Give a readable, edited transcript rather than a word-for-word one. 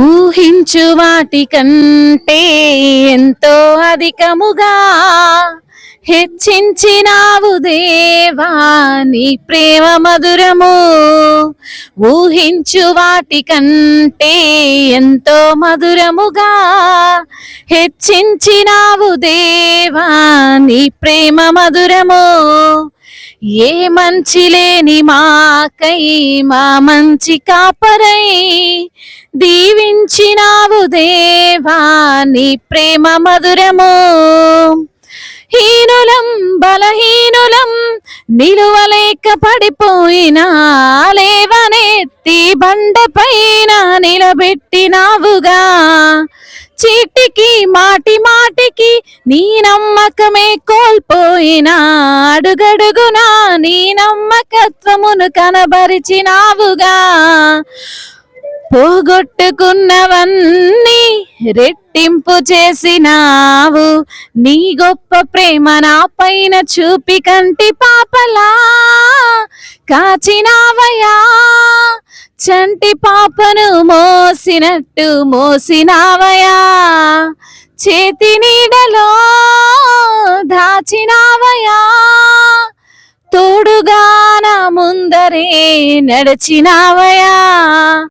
ఊహించు వాటి కంటే ఎంతో అధికముగా హెచ్చించినావు దేవా నీ ప్రేమ మధురము. ఊహించు వాటి కంటే ఎంతో మధురముగా హెచ్చించినావు దేవా నీ ప్రేమ మధురము. ఏ మంచి లేని మాకై మా మంచి కాపరై దీవించినావు దేవా నీ ప్రేమ మధురము. హీనులం బలహీనులం నిలువలేక పడిపోయినా లేవనెత్తి బండపైన నిలబెట్టినావుగా. చీటికి మాటి మాటికి నీ నమ్మకమే కోల్పోయినా అడుగడుగునా నీ నమ్మకత్వమును కనబరిచినావుగా. పోగొట్టుకున్నవన్నీ రెట్టింపు చేసినావు నీ గొప్ప ప్రేమ నా పైన చూపి కంటి పాపలా కాచినావయా. చంటి పాపను మోసినట్టు మోసినావయా, చేతి నీడలో దాచినావయా, తోడుగా నా ముందరే నడిచినావయా.